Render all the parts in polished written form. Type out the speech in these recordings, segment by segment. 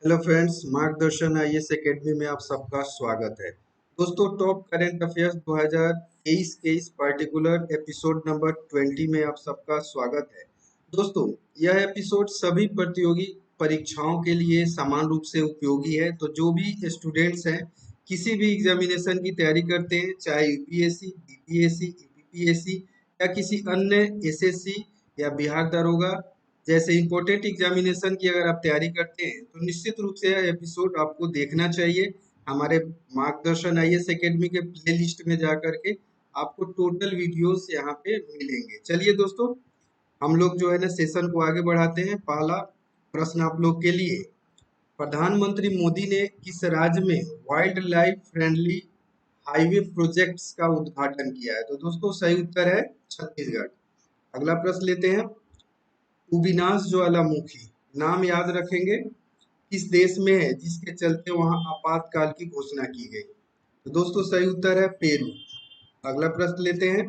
Hello friends, मार्गदर्शन IAS academy में आप सबका स्वागत है। दोस्तों, टॉप करंट अफेयर्स 2023 के इस पर्टिकुलर एपिसोड नंबर 20 में आप सबका स्वागत है। दोस्तों, यह एपिसोड सभी प्रतियोगी परीक्षाओं के लिए समान रूप से उपयोगी है। तो जो भी स्टूडेंट्स हैं, किसी भी एग्जामिनेशन की तैयारी करते हैं, चाहे यूपीएससी, बीपीएससी, ईपीपीएससी या किसी अन्य एसएससी या बिहार दरोगा जैसे इंपॉर्टेंट एग्जामिनेशन की अगर आप तैयारी करते हैं तो निश्चित रूप से यह एपिसोड आपको देखना चाहिए। हमारे मार्गदर्शन आईएएस एकेडमी के प्लेलिस्ट में जा करके आपको टोटल वीडियोस यहाँ पे मिलेंगे। चलिए दोस्तों, हम लोग जो है ना सेशन को आगे बढ़ाते हैं। पहला प्रश्न आप लोग के लिए, प्रधानमंत्री मोदी ने किस राज्य में wild life friendly highway projects का उद्घाटन किया है? तो दोस्तों सही उत्तर है छत्तीसगढ़। अगला प्रश्न लेते हैं, उबिनास ज्वालामुखी नाम याद रखेंगे किस देश में है जिसके चलते वहां आपातकाल की घोषणा की गई? तो दोस्तों सही उत्तर है पेरू। अगला प्रश्न लेते हैं,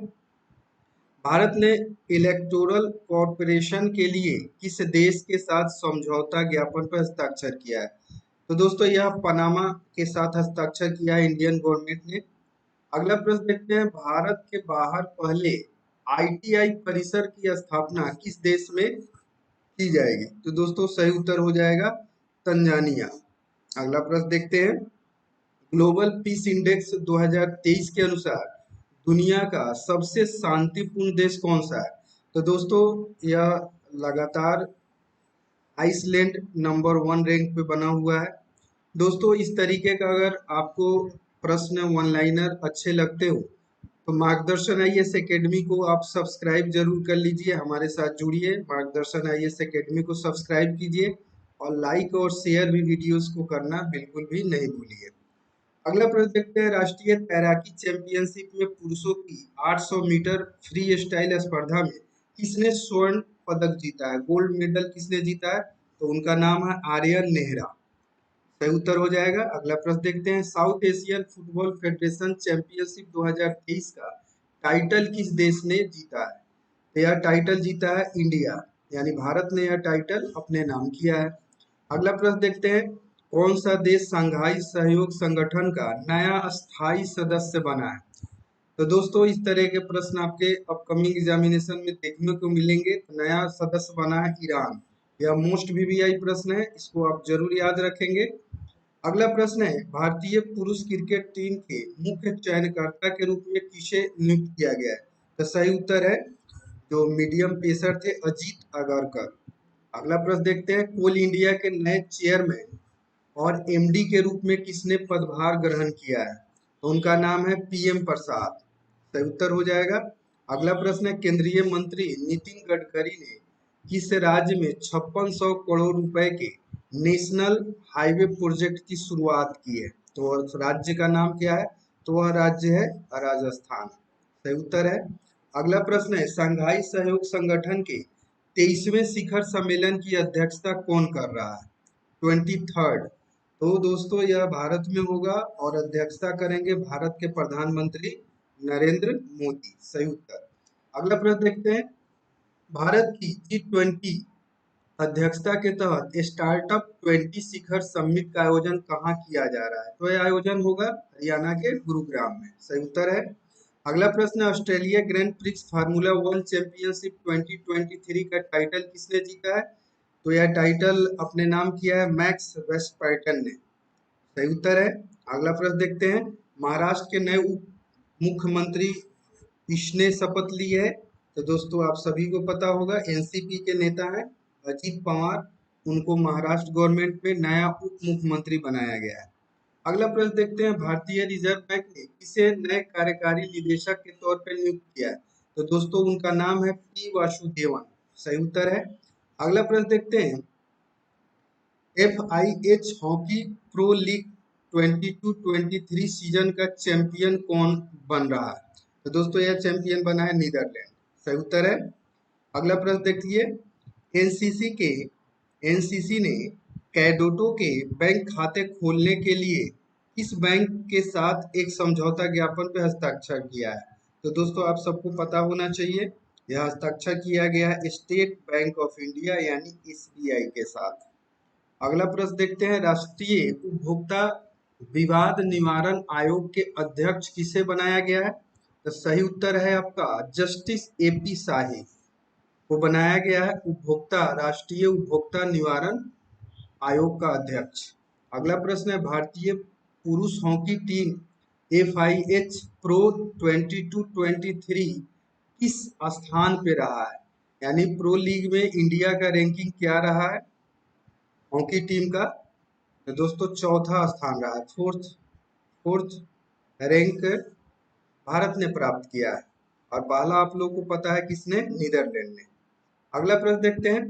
भारत ने इलेक्टोरल कॉर्पोरेशन के लिए किस देश के साथ समझौता ज्ञापन पर हस्ताक्षर किया है? तो दोस्तों यह पनामा के साथ हस्ताक्षर किया है इंडियन गवर्नमेंट ने। अगला प्रश्न देखते हैं, भारत के बाहर पहले आईटीआई परिसर की स्थापना किस देश में की जाएगी? तो दोस्तों सही उत्तर हो जाएगा तंजानिया। अगला प्रश्न देखते हैं, ग्लोबल पीस इंडेक्स 2023 के अनुसार दुनिया का सबसे शांतिपूर्ण देश कौन सा है? तो दोस्तों यह लगातार आइसलैंड नंबर 1 रैंक पे बना हुआ है। दोस्तों इस तरीके का अगर आपको प्रश्न वन लाइनर अच्छे लगते हो तो मार्गदर्शन आईएएस एकेडमी को आप सब्सक्राइब जरूर कर लीजिए, हमारे साथ जुड़िए, मार्गदर्शन आईएएस एकेडमी को सब्सक्राइब कीजिए और लाइक और शेयर भी वीडियोस को करना बिल्कुल भी नहीं भूलिए। अगला प्रश्न देखते हैं, राष्ट्रीय तैराकी चैंपियनशिप में पुरुषों की 800 मीटर फ्री स्टाइल स्पर्धा में किसने स्वर्ण पदक जीता है, गोल्ड मेडल किसने जीता है? तो उनका नाम है आर्यन नेहरा। सही उत्तर हो जाएगा। अगला प्रश्न देखते हैं, south Asian football federation championship 2023 का टाइटल किस देश ने जीता है? तो यह टाइटल जीता है इंडिया, यानी भारत ने यह टाइटल अपने नाम किया है। अगला प्रश्न देखते हैं, कौन सा देश शंघाई सहयोग संगठन का नया स्थायी सदस्य बना है? तो दोस्तों इस तरह के प्रश्न आपके अपकमिंग एग्जामिनेशन में देखने को मिलेंगे। तो नया सदस्य बना है ईरान। यह मोस्ट वीवीआई प्रश्न है, इसको आप जरूर याद रखेंगे। अगला प्रश्न है, भारतीय पुरुष क्रिकेट टीम के मुख्य चयनकर्ता के रूप में किसे नियुक्त किया गया है? तो सही उत्तर है जो मीडियम पेसर थे अजीत अगरकर। अगला प्रश्न देखते हैं, कोल इंडिया के नए चेयरमैन और एमडी के रूप में किसने पदभार ग्रहण किया है? तो उनका नाम है पीएम प्रसाद। सही उत्तर हो जाएगा। अगला प्रश्न है, केंद्रीय मंत्री नितिन गडकरी ने किस राज्य में 5600 करोड़ रुपए के नेशनल हाईवे प्रोजेक्ट की शुरुआत की है? तो उस राज्य का नाम क्या है? तो वह राज्य है राजस्थान। सही उत्तर है। अगला प्रश्न है, शंघाई सहयोग संगठन के 23वें शिखर सम्मेलन की अध्यक्षता कौन कर रहा है? 23rd। तो दोस्तों यह भारत में होगा और अध्यक्षता करेंगे भारत के प्रधानमंत्री नरेंद्र मोदी। सही उत्तर। अगला प्रश्न देखते हैं, भारत की G20 अध्यक्षता के तहत स्टार्टअप 20 शिखर समिट का आयोजन कहाँ किया जा रहा है? तो यह आयोजन होगा हरियाणा के गुरुग्राम में। सही उत्तर है। अगला प्रश्न है, Australia grand prix formula one championship 2023 का टाइटल किसने जीता है? तो यह टाइटल अपने नाम किया है मैक्स वेस्टपैटन ने। सही उत्तर है। अगला प्रश्न देखते हैं, महाराष्ट्र के नए उप मुख्यमंत्री किसने शपथ ली है? तो दोस्तों आप सभी को पता होगा, एनसीपी के नेता हैं अजीत पवार। उनको महाराष्ट्र गवर्नमेंट में नया उप मुख्यमंत्री बनाया गया है। अगला प्रश्न देखते हैं, भारतीय रिजर्व बैंक ने किसे नए कार्यकारी निदेशक के तौर पर नियुक्त किया है? तो दोस्तों उनका नाम है पी वासुदेवन। सही उत्तर है। अगला प्रश्न देखते हैं, FIH hockey pro league 22-23 season का चैंपियन कौन बन रहा है? तो दोस्तों यह चैंपियन बना है नीदरलैंड। सही उत्तर है। अगला प्रश्न देखिए, एनसीसी के एनसीसी ने कैडेटों के बैंक खाते खोलने के लिए किस बैंक के साथ एक समझौता ज्ञापन पर हस्ताक्षर किया है? तो दोस्तों आप सबको पता होना चाहिए, यह हस्ताक्षर किया गया है स्टेट बैंक ऑफ इंडिया यानी एसबीआई के साथ। अगला प्रश्न देखते हैं, राष्ट्रीय उपभोक्ता विवाद निवारण आयोग के अध्यक्ष किसे बनाया गया है? तो सही उत्तर है आपका जस्टिस एपी शाही को बनाया गया है उपभोक्ता राष्ट्रीय उपभोक्ता निवारण आयोग का अध्यक्ष। अगला प्रश्न है, भारतीय पुरुष हॉकी टीम FIH प्रो 22-23 किस स्थान पे रहा है? यानी प्रो लीग में इंडिया का रैंकिंग क्या रहा है हॉकी टीम का? तो दोस्तों चौथा स्थान रहा है, फोर्थ फोर्थ रैंक भारत ने प्राप्त किया है। और पहला आप लोगों को पता है किसने? नीदरलैंड ने। अगला प्रश्न देखते हैं,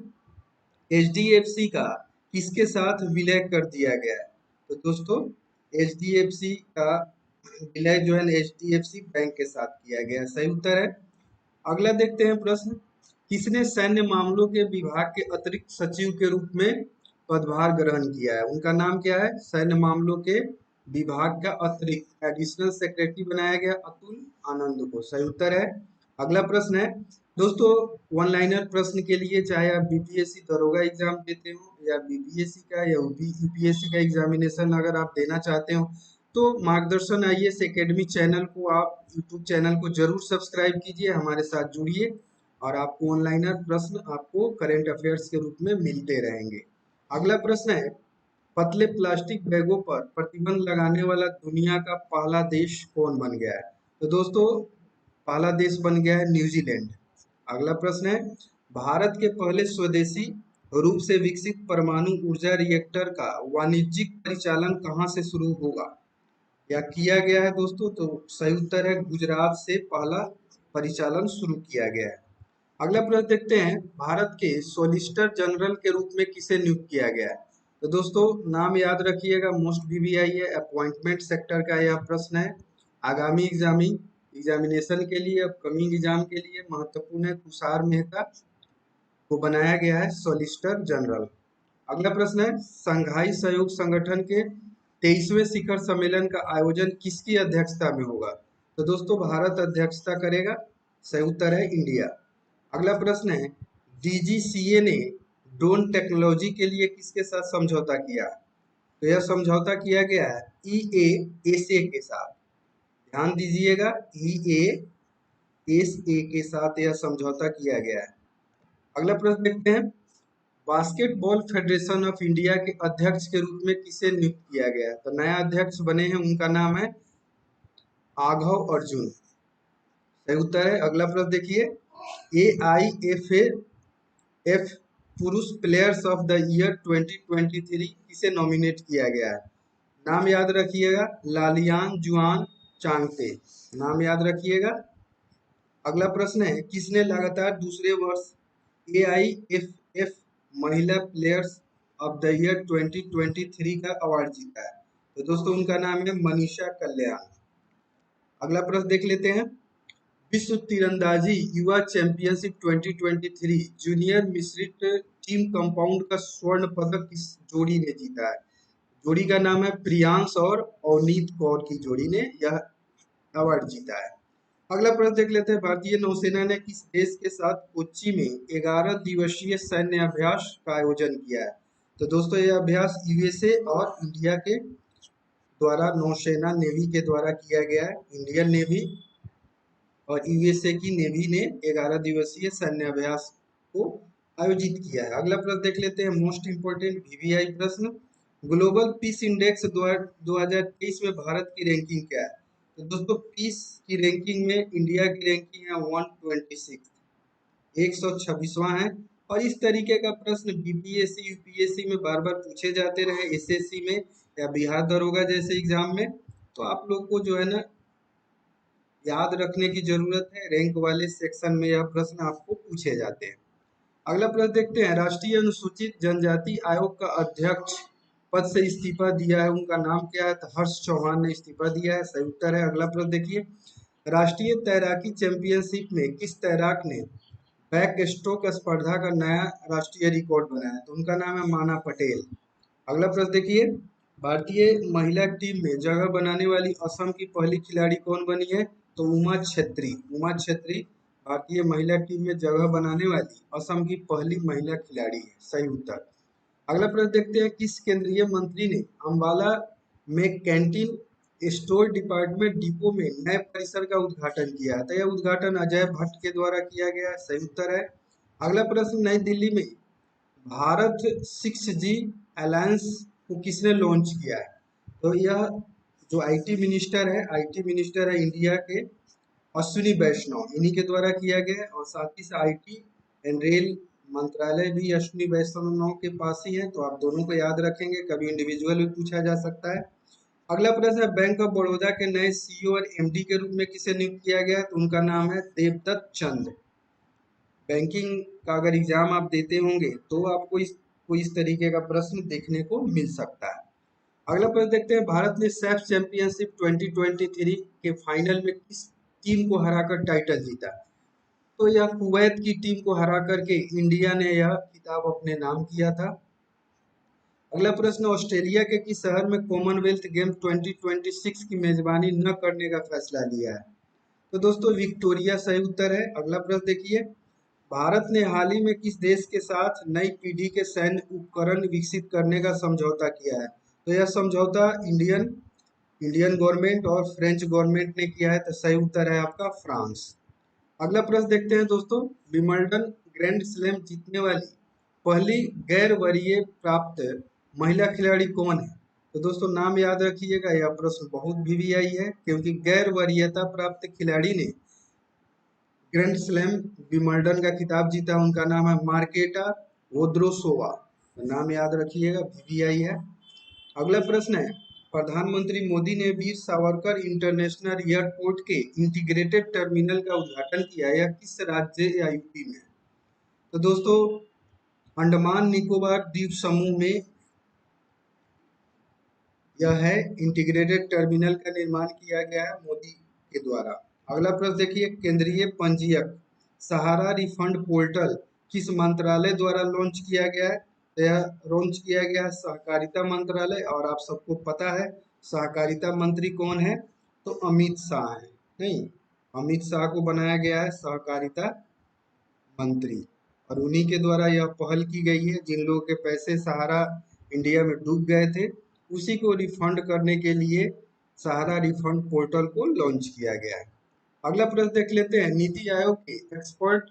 HDFC का किसके साथ विलय कर दिया गया है? तो दोस्तों HDFC का विलय जो है HDFC बैंक के साथ किया गया, सही उत्तर है। अगला देखते हैं प्रश्न, किसने सैन्य मामलों के विभाग के अतिरिक्त सचिव के रूप में पदभार ग्रहण किया है? उनका नाम क्या है? सैन्य मामलों के विभाग का अतिरिक्त एडिशनल सेक्रेटरी बनाया गया अतुल आनंद को, सही उत्तर है। अगला प्रश्न है दोस्तों, वन लाइनर प्रश्न के लिए चाहे आप बीपीएससी दरोगा एग्जाम देते हो या बीपीएससी का या यूपीएससी का एग्जामिनेशन अगर आप देना चाहते हो तो मार्गदर्शन आईएएस एकेडमी चैनल को आप यूट्यूब चैनल को जरूर सब्सक्राइब कीजिए, हमारे साथ जुड़िए और आपको ऑनलाइनर प्रश्न आपको करंट अफेयर्स के रूप में मिलते रहेंगे। अगला प्रश्न है, पतले प्लास्टिक बैगों पर प्रतिबंध लगाने वाला दुनिया का पहला देश कौन बन गया है? तो दोस्तों पहला देश बन गया है न्यूजीलैंड। अगला प्रश्न है, भारत के पहले स्वदेशी रूप से विकसित परमाणु ऊर्जा रिएक्टर का वाणिज्यिक परिचालन कहाँ से शुरू होगा या किया गया है? दोस्तों तो सही उत्तर है गुजरात से पहला परिचालन शुरू किया गया है। अगला प्रश्न देखते हैं, भारत के सॉलिसिटर जनरल के रूप में किसे नियुक्त किया गया है? तो दोस्तों नाम याद रखिएगा, मोस्ट VVI है, अपॉइंटमेंट सेक्टर का यह प्रश्न है। आगामी एग्जामिनेशन के लिए, अपकमिंग एग्जाम के लिए महत्वपूर्ण है। तुषार मेहता को बनाया गया है सॉलिसिटर जनरल। अगला प्रश्न है, संघाई सहयोग संगठन के 23वें शिखर सम्मेलन का आयोजन किसकी अध्यक्षता में होगा? तो दोस्तों भारत अध्यक्षता करेगा, सही उत्तर है इंडिया। अगला प्रश्न है, DGCA ने ड्रोन टेक्नोलॉजी के लिए किसके साथ समझौता किया? तो यह समझौता किया गया है EASA के साथ, ध्यान दीजिएगा EASA के साथ यह समझौता किया गया है। अगला प्रश्न देखते हैं, बास्केटबॉल फेडरेशन ऑफ इंडिया के अध्यक्ष के रूप में किसे नियुक्त किया गया है? तो नया अध्यक्ष बने हैं, उनका नाम है आघव अर्जुन, सही उत्तर है। अगला प्रश्न देखिए, AIFAF पुरुष प्लेयर्स ऑफ द ईयर 2023 किसे नॉमिनेट किया गया है? नाम याद रखिएगा, लालियान जुआन चांगते, नाम याद रखिएगा। अगला प्रश्न है, किसने लगातार दूसरे वर्ष AIFF महिला प्लेयर्स ऑफ द ईयर 2023 का अवार्ड जीता है? तो दोस्तों उनका नाम है मनीषा कल्याण। अगला प्रश्न देख लेते हैं, विश्व तीरंदाजी युवा चैंपियनशिप 2023 जूनियर मिश्रित टीम कंपाउंड का स्वर्ण पदक किस जोड़ी ने जीता है? जोड़ी का नाम है प्रियांश और अवनीत कौर की जोड़ी ने यह अवार्ड जीता है। अगला प्रश्न देख लेते हैं, भारतीय नौसेना ने किस देश के साथ कोच्चि में 11 दिवसीय सैन्य अभ्यास का आयोजन किया है? तो दोस्तों यह अभ्यास USA और इंडिया के द्वारा नौसेना नेवी के द्वारा किया गया है। इंडियन नेवी और USA की नेवी ने 11 दिवसीय सैन्य अभ्यास को आयोजित किया है। अगला प्रश्न देख लेते हैं, मोस्ट इंपोर्टेंट VVI प्रश्न, ग्लोबल पीस इंडेक्स 2023 में भारत की रैंकिंग क्या है? तो दोस्तों पीस की रैंकिंग में इंडिया की रैंकिंग है 126, 126वां है। और इस तरीके का प्रश्न BPSC UPSC में बार बार पूछे जाते रहे, SSC में या बिहार दरोगा जैसे एग्जाम में, तो आप लोग को जो है ना याद रखने की जरूरत है, रैंक वाले सेक्शन में यह प्रश्न आपको पूछे जाते हैं। अगला प्रश्न देखते हैं, राष्ट्रीय अनुसूचित जनजाति आयोग का अध्यक्ष पद से इस्तीफा दिया है, उनका नाम क्या है? तो हर्ष चौहान ने इस्तीफा दिया है, सही उत्तर है। अगला प्रश्न देखिए, राष्ट्रीय तैराकी चैंपियनशिप में किस तैराक ने बैक स्ट्रोक स्पर्धा का नया राष्ट्रीय रिकॉर्ड बनाया? तो उनका नाम है माना पटेल। अगला प्रश्न देखिए, भारतीय महिला टीम में जगह बनाने वाली असम की पहली खिलाड़ी कौन बनी है? तो उमा छेत्री, उमा छेत्री भारतीय महिला टीम में जगह बनाने वाली असम की पहली महिला खिलाड़ी है, सही उत्तर। अगला प्रश्न देखते हैं, किस केंद्रीय मंत्री ने अम्बाला में कैंटीन स्टोर डिपार्टमेंट डिपो में नए परिसर का उद्घाटन किया? तो यह उद्घाटन अजय भट्ट के द्वारा किया गया। सही उत्तर है। अगला प्रश्न, नई दिल्ली में भारत 6G अलायंस को किसने लॉन्च किया है? तो यह जो आईटी मिनिस्टर है इंडिया के, अश्विनी वैष्णव, इन्हीं के द्वारा किया गया है। और साथ ही साथ आईटी एंड रेल मंत्रालय भी अश्विनी वैष्णव के पास ही है, तो आप दोनों को याद रखेंगे, कभी इंडिविजुअल भी पूछा जा सकता है। अगला प्रश्न है, बैंक ऑफ बड़ौदा के नए सीईओ और एमडी के रूप में किसे नियुक्त किया गया है? तो उनका नाम है देवदत्त चंद। बैंकिंग का अगर एग्जाम आप देते होंगे तो आपको इस तरीके का प्रश्न देखने को मिल सकता है। अगला प्रश्न देखते हैं, भारत ने सैफ चैंपियनशिप 2023 के फाइनल में किस टीम को हराकर टाइटल जीता? तो यह कुवैत की टीम को हरा करके इंडिया ने यह खिताब अपने नाम किया था। अगला प्रश्न, ऑस्ट्रेलिया के किस शहर में कॉमनवेल्थ गेम 2026 की मेजबानी न करने का फैसला लिया है? तो दोस्तों विक्टोरिया सही उत्तर है। अगला प्रश्न देखिए, भारत ने हाल ही में किस देश के साथ नई पीढ़ी के सैन्य उपकरण विकसित करने का समझौता किया है? तो यह समझौता इंडियन गवर्नमेंट और फ्रेंच गवर्नमेंट ने किया है। तो सही उत्तर है आपका फ्रांस। अगला प्रश्न देखते हैं दोस्तों, विंबलडन ग्रैंड स्लैम जीतने वाली पहली गैर वरीय प्राप्त महिला खिलाड़ी कौन है? तो दोस्तों नाम याद रखिएगा, यह प्रश्न बहुत वीवीआई है, क्योंकि गैर वरीयता प्राप्त खिलाड़ी ने ग्रैंड स्लैम विंबलडन का खिताब जीता, उनका नाम है मार्केटा वोद्रोसोवा। तो नाम याद रखिएगा, वीवीआई है। अगला प्रश्न है, प्रधानमंत्री मोदी ने वीर सावरकर इंटरनेशनल एयरपोर्ट के इंटीग्रेटेड टर्मिनल का उद्घाटन किया, यह किस राज्य या यूपी में? तो दोस्तों अंडमान निकोबार द्वीप समूह में यह है, इंटीग्रेटेड टर्मिनल का निर्माण किया गया है मोदी के द्वारा। अगला प्रश्न देखिए, केंद्रीय पंजीयक सहारा रिफंड पोर्टल किस मंत्रालय द्वारा लॉन्च किया गया है? यह लॉन्च किया गया है सहकारिता मंत्रालय, और आप सबको पता है सहकारिता मंत्री कौन है? तो अमित शाह है। नहीं, अमित शाह को बनाया गया है सहकारिता मंत्री, और उन्हीं के द्वारा यह पहल की गई है। जिन लोगों के पैसे सहारा इंडिया में डूब गए थे, उसी को रिफंड करने के लिए सहारा रिफंड पोर्टल को लॉन्च किया गया है। अगला प्रश्न देख लेते हैं, नीति आयोग के एक्सपर्ट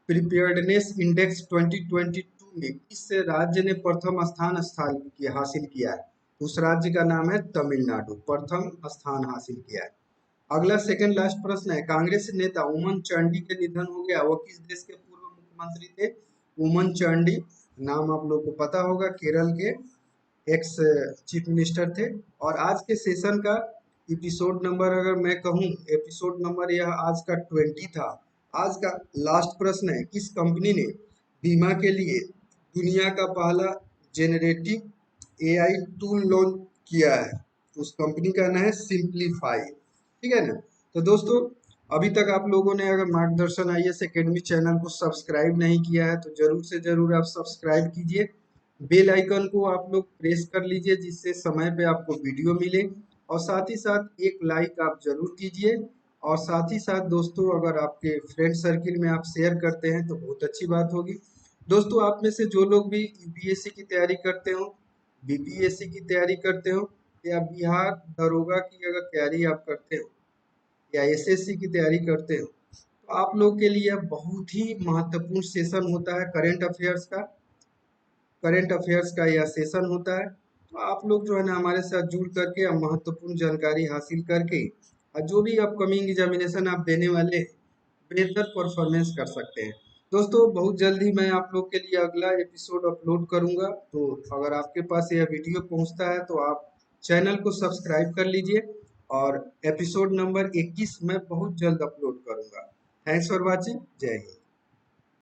प्रिपेयर्डनेस इंडेक्स 2022 में किस राज्य ने प्रथम स्थान हासिल किया है? उस राज्य का नाम है तमिलनाडु, प्रथम स्थान हासिल किया है। अगला सेकंड लास्ट प्रश्न है, कांग्रेस नेता उमन चांडी के निधन हो गया, वो किस देश के पूर्व मुख्यमंत्री थे? उमन चांडी, नाम आप लोग को पता होगा, केरल के एक्स चीफ मिनिस्टर थे। और आज के सेशन का एपिसोड नंबर अगर मैं कहूँ, एपिसोड नंबर यह आज का 20 था। आज का लास्ट प्रश्न है, किस कंपनी ने बीमा के लिए दुनिया का पहला जेनरेटिव एआई टूल लॉन्च किया है? उस कंपनी का नाम है सिंप्लीफाई। ठीक है ना? तो दोस्तों अभी तक आप लोगों ने अगर मार्गदर्शन आईएएस एकेडमी चैनल को सब्सक्राइब नहीं किया है तो जरूर से जरूर आप सब्सक्राइब कीजिए, बेल आइकन को आप लोग प्रेस कर लीजिए, जिससे समय पे आपको वीडियो मिले, और साथ ही साथ एक लाइक आप जरूर कीजिए। और साथ ही साथ दोस्तों अगर आपके फ्रेंड सर्किल में आप शेयर करते हैं तो बहुत अच्छी बात होगी। दोस्तों आप में से जो लोग भी यूपीएससी की तैयारी करते हो, बीपीएससी की तैयारी करते हो, या बिहार दरोगा की अगर तैयारी आप करते हो, या एसएससी की तैयारी करते हो, तो आप लोग के लिए बहुत ही महत्वपूर्ण सेशन होता है करंट अफेयर्स का यह सेशन होता है। तो आप लोग जो है ना हमारे साथ जुड़ करके महत्वपूर्ण जानकारी हासिल करके और जो भी अपकमिंग एग्जामिनेशन आप देने वाले बेहतर परफॉर्मेंस कर सकते हैं। दोस्तों बहुत जल्दी मैं आप लोग के लिए अगला एपिसोड अपलोड करूंगा, तो अगर आपके पास यह वीडियो पहुंचता है तो आप चैनल को सब्सक्राइब कर लीजिए, और एपिसोड नंबर 21 मैं बहुत जल्द अपलोड करूंगा। Thanks for watching. जय हिंद।